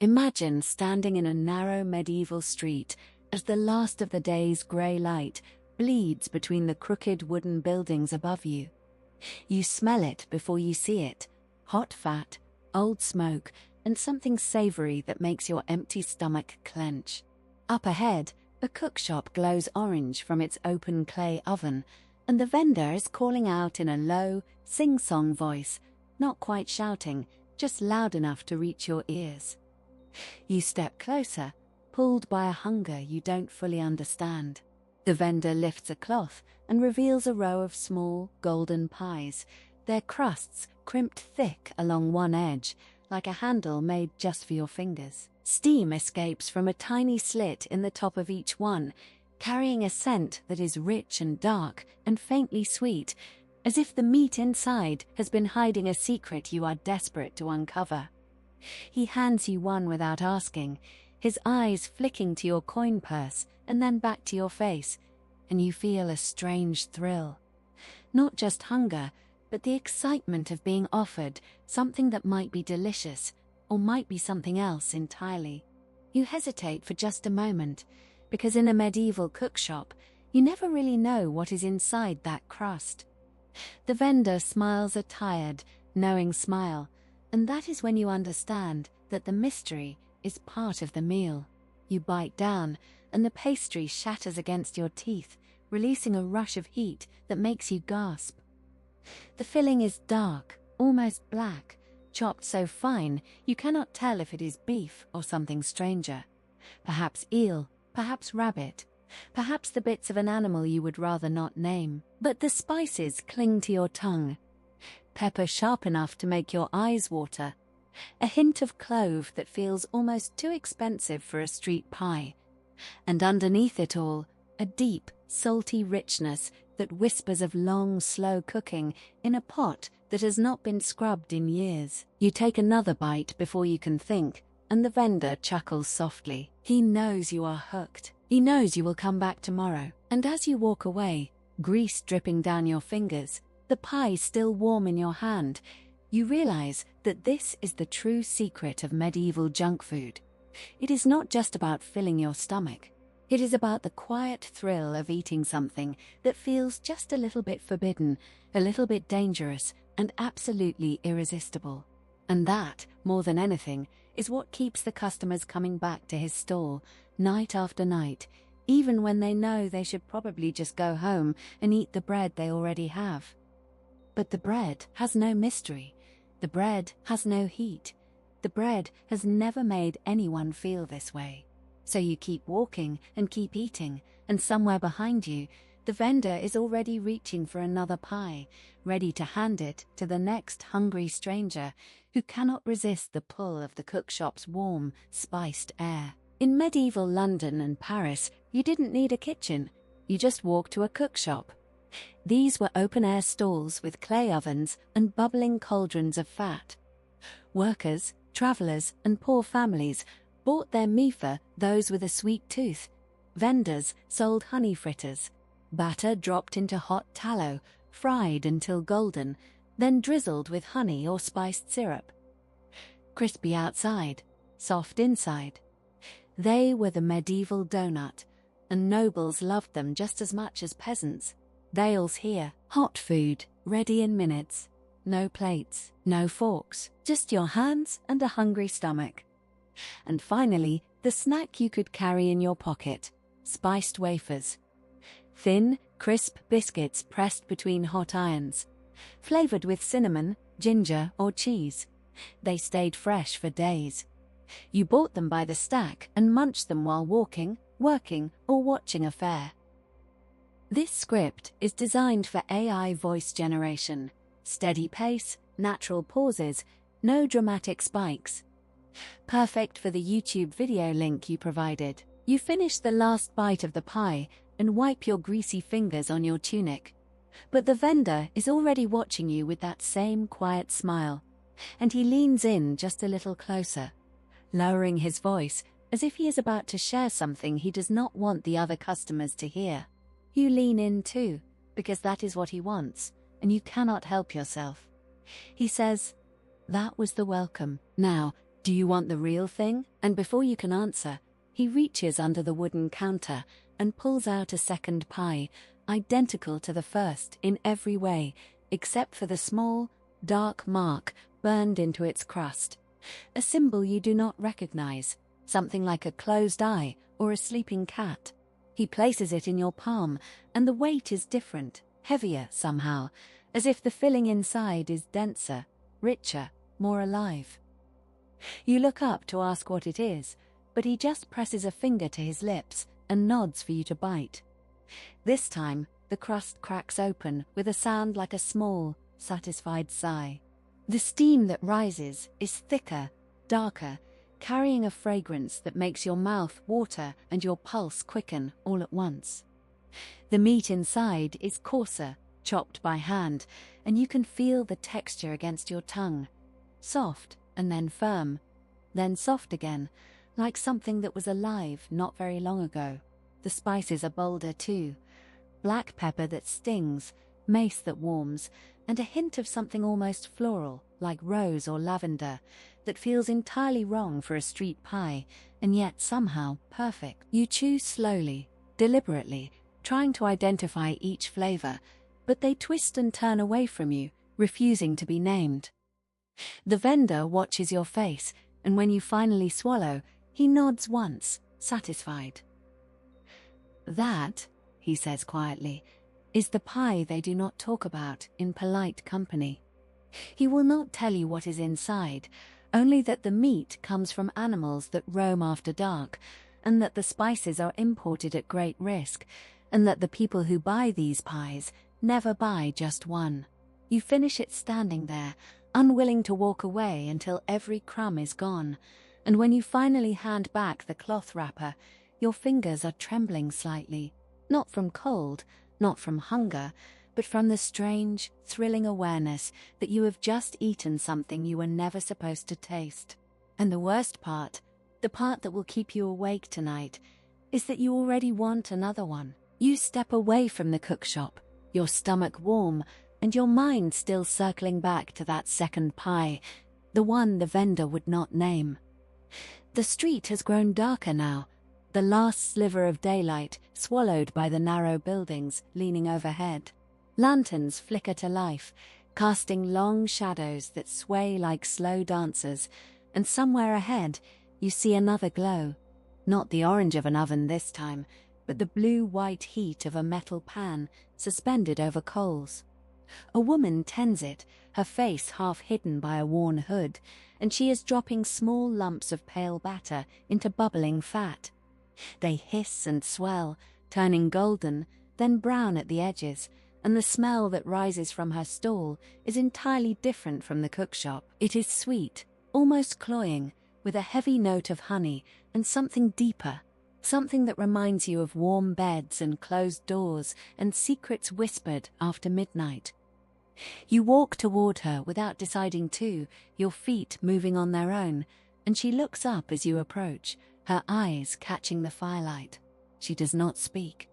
Imagine standing in a narrow medieval street as the last of the day's grey light bleeds between the crooked wooden buildings above you. You smell it before you see it: hot fat, old smoke, and something savory that makes your empty stomach clench. Up ahead, a cookshop glows orange from its open clay oven, and the vendor is calling out in a low, sing-song voice, not quite shouting, just loud enough to reach your ears. You step closer, pulled by a hunger you don't fully understand. The vendor lifts a cloth and reveals a row of small, golden pies, their crusts crimped thick along one edge, like a handle made just for your fingers. Steam escapes from a tiny slit in the top of each one, carrying a scent that is rich and dark and faintly sweet, as if the meat inside has been hiding a secret you are desperate to uncover. He hands you one without asking, his eyes flicking to your coin purse and then back to your face, and you feel a strange thrill. Not just hunger, but the excitement of being offered something that might be delicious, or might be something else entirely. You hesitate for just a moment, because in a medieval cookshop, you never really know what is inside that crust. The vendor smiles a tired, knowing smile, and that is when you understand that the mystery is part of the meal. You bite down, and the pastry shatters against your teeth, releasing a rush of heat that makes you gasp. The filling is dark, almost black, chopped so fine you cannot tell if it is beef or something stranger. Perhaps eel, perhaps rabbit, perhaps the bits of an animal you would rather not name. But the spices cling to your tongue. Pepper sharp enough to make your eyes water. A hint of clove that feels almost too expensive for a street pie. And underneath it all, a deep, salty richness that whispers of long, slow cooking in a pot that has not been scrubbed in years. You take another bite before you can think, and the vendor chuckles softly. He knows you are hooked. He knows you will come back tomorrow. And as you walk away, grease dripping down your fingers, the pie still warm in your hand, you realize that this is the true secret of medieval junk food. It is not just about filling your stomach. It is about the quiet thrill of eating something that feels just a little bit forbidden, a little bit dangerous, and absolutely irresistible. And that, more than anything, is what keeps the customers coming back to his stall, night after night, even when they know they should probably just go home and eat the bread they already have. But the bread has no mystery. The bread has no heat. The bread has never made anyone feel this way. So you keep walking and keep eating, and somewhere behind you, the vendor is already reaching for another pie, ready to hand it to the next hungry stranger who cannot resist the pull of the cookshop's warm, spiced air. In medieval London and Paris, you didn't need a kitchen. You just walked to a cookshop. These were open-air stalls with clay ovens and bubbling cauldrons of fat. Workers, travelers, and poor families bought their wafer, those with a sweet tooth. Vendors sold honey fritters. Batter dropped into hot tallow, fried until golden, then drizzled with honey or spiced syrup. Crispy outside, soft inside. They were the medieval donut, and nobles loved them just as much as peasants. Thales here, hot food, ready in minutes. No plates, no forks, just your hands and a hungry stomach. And finally, the snack you could carry in your pocket: spiced wafers. Thin, crisp biscuits pressed between hot irons, flavored with cinnamon, ginger, or cheese. They stayed fresh for days. You bought them by the stack and munched them while walking, working, or watching a fair. This script is designed for AI voice generation. Steady pace, natural pauses, no dramatic spikes. Perfect for the YouTube video link you provided. You finish the last bite of the pie and wipe your greasy fingers on your tunic. But the vendor is already watching you with that same quiet smile, and he leans in just a little closer, lowering his voice as if he is about to share something he does not want the other customers to hear. You lean in too, because that is what he wants, and you cannot help yourself. He says, "That was the welcome. Now, "Do you want the real thing?" And before you can answer, he reaches under the wooden counter and pulls out a second pie, identical to the first in every way, except for the small, dark mark burned into its crust. A symbol you do not recognize, something like a closed eye or a sleeping cat. He places it in your palm, and the weight is different, heavier somehow, as if the filling inside is denser, richer, more alive. You look up to ask what it is, but he just presses a finger to his lips and nods for you to bite. This time, the crust cracks open with a sound like a small, satisfied sigh. The steam that rises is thicker, darker, carrying a fragrance that makes your mouth water and your pulse quicken all at once. The meat inside is coarser, chopped by hand, and you can feel the texture against your tongue. Soft and then firm, then soft again, like something that was alive not very long ago. The spices are bolder too. Black pepper that stings, mace that warms, and a hint of something almost floral, like rose or lavender, that feels entirely wrong for a street pie, and yet somehow perfect. You chew slowly, deliberately, trying to identify each flavor, but they twist and turn away from you, refusing to be named. The vendor watches your face, and when you finally swallow, he nods once, satisfied. "That," he says quietly, "is the pie they do not talk about in polite company." He will not tell you what is inside, only that the meat comes from animals that roam after dark, and that the spices are imported at great risk, and that the people who buy these pies never buy just one. You finish it standing there, unwilling to walk away until every crumb is gone, and when you finally hand back the cloth wrapper, your fingers are trembling slightly, not from cold, not from hunger, but from the strange, thrilling awareness that you have just eaten something you were never supposed to taste. And the worst part, the part that will keep you awake tonight, is that you already want another one. You step away from the cookshop, your stomach warm, and your mind still circling back to that second pie, the one the vendor would not name. The street has grown darker now, the last sliver of daylight swallowed by the narrow buildings leaning overhead. Lanterns flicker to life, casting long shadows that sway like slow dancers, and somewhere ahead you see another glow. Not the orange of an oven this time, but the blue-white heat of a metal pan suspended over coals. A woman tends it, her face half hidden by a worn hood, and she is dropping small lumps of pale batter into bubbling fat. They hiss and swell, turning golden, then brown at the edges, and the smell that rises from her stall is entirely different from the cookshop. It is sweet, almost cloying, with a heavy note of honey and something deeper, something that reminds you of warm beds and closed doors and secrets whispered after midnight. You walk toward her without deciding to, your feet moving on their own, and she looks up as you approach, her eyes catching the firelight. She does not speak.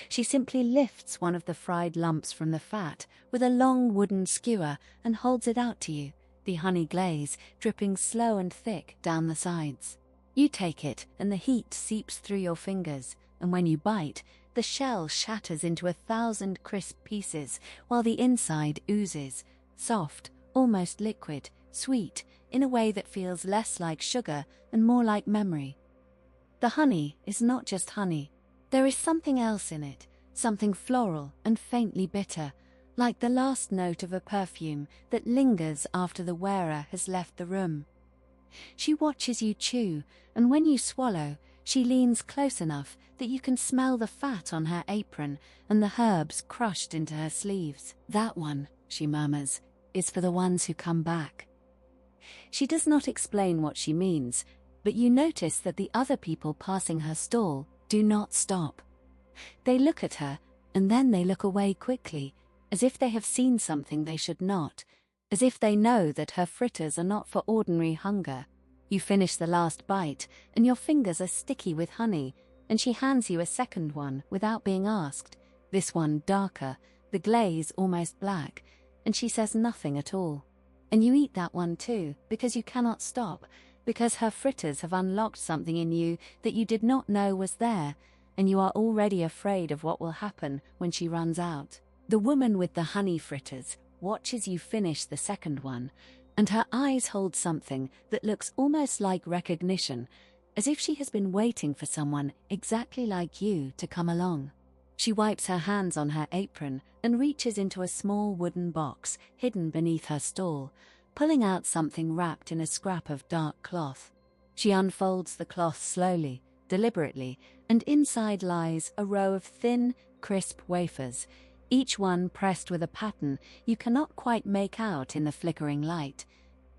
She simply lifts one of the fried lumps from the fat with a long wooden skewer and holds it out to you, the honey glaze dripping slow and thick down the sides. You take it, and the heat seeps through your fingers, and when you bite, the shell shatters into 1,000 crisp pieces, while the inside oozes, soft, almost liquid, sweet, in a way that feels less like sugar and more like memory. The honey is not just honey. There is something else in it, something floral and faintly bitter, like the last note of a perfume that lingers after the wearer has left the room. She watches you chew, and when you swallow, she leans close enough that you can smell the fat on her apron and the herbs crushed into her sleeves. "That one," she murmurs, "is for the ones who come back." She does not explain what she means, but you notice that the other people passing her stall do not stop. They look at her, and then they look away quickly, as if they have seen something they should not, as if they know that her fritters are not for ordinary hunger. You finish the last bite, and your fingers are sticky with honey, and she hands you a second one without being asked, this one darker, the glaze almost black, and she says nothing at all. And you eat that one too, because you cannot stop, because her fritters have unlocked something in you that you did not know was there, and you are already afraid of what will happen when she runs out. The woman with the honey fritters watches you finish the second one, and her eyes hold something that looks almost like recognition, as if she has been waiting for someone exactly like you to come along. She wipes her hands on her apron and reaches into a small wooden box hidden beneath her stall, pulling out something wrapped in a scrap of dark cloth. She unfolds the cloth slowly, deliberately, and inside lies a row of thin, crisp wafers, each one pressed with a pattern you cannot quite make out in the flickering light.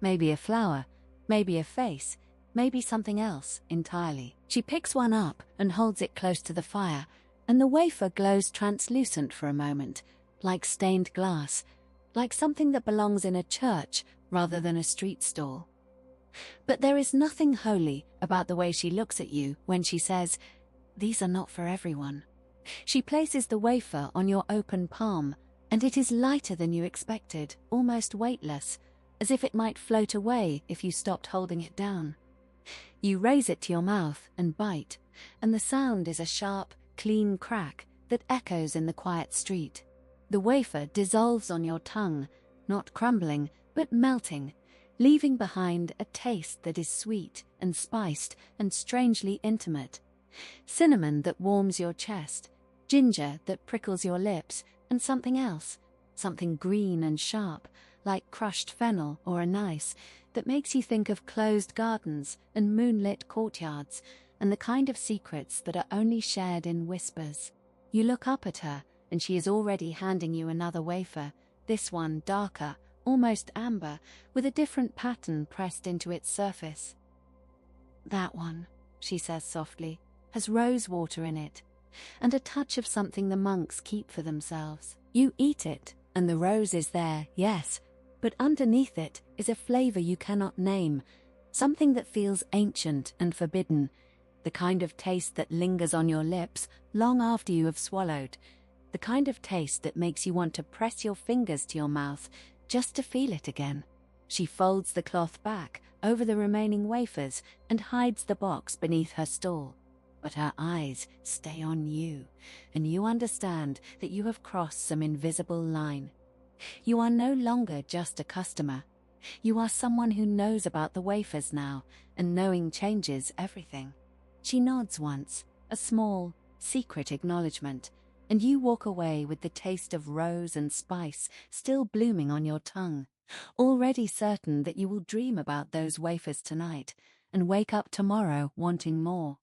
Maybe a flower, maybe a face, maybe something else entirely. She picks one up and holds it close to the fire, and the wafer glows translucent for a moment, like stained glass, like something that belongs in a church rather than a street stall. But there is nothing holy about the way she looks at you when she says, "These are not for everyone." She places the wafer on your open palm, and it is lighter than you expected, almost weightless, as if it might float away if you stopped holding it down. You raise it to your mouth and bite, and the sound is a sharp, clean crack that echoes in the quiet street. The wafer dissolves on your tongue, not crumbling, but melting, leaving behind a taste that is sweet and spiced and strangely intimate. Cinnamon that warms your chest, ginger that prickles your lips, and something else, something green and sharp, like crushed fennel or anise, that makes you think of closed gardens and moonlit courtyards, and the kind of secrets that are only shared in whispers. You look up at her, and she is already handing you another wafer, this one darker, almost amber, with a different pattern pressed into its surface. "That one," she says softly, "has rose water in it, and a touch of something the monks keep for themselves." You eat it, and the rose is there, yes, but underneath it is a flavor you cannot name, something that feels ancient and forbidden, the kind of taste that lingers on your lips long after you have swallowed, the kind of taste that makes you want to press your fingers to your mouth just to feel it again. She folds the cloth back over the remaining wafers and hides the box beneath her stall. But her eyes stay on you, and you understand that you have crossed some invisible line. You are no longer just a customer. You are someone who knows about the wafers now, and knowing changes everything. She nods once, a small, secret acknowledgement, and you walk away with the taste of rose and spice still blooming on your tongue, already certain that you will dream about those wafers tonight and wake up tomorrow wanting more.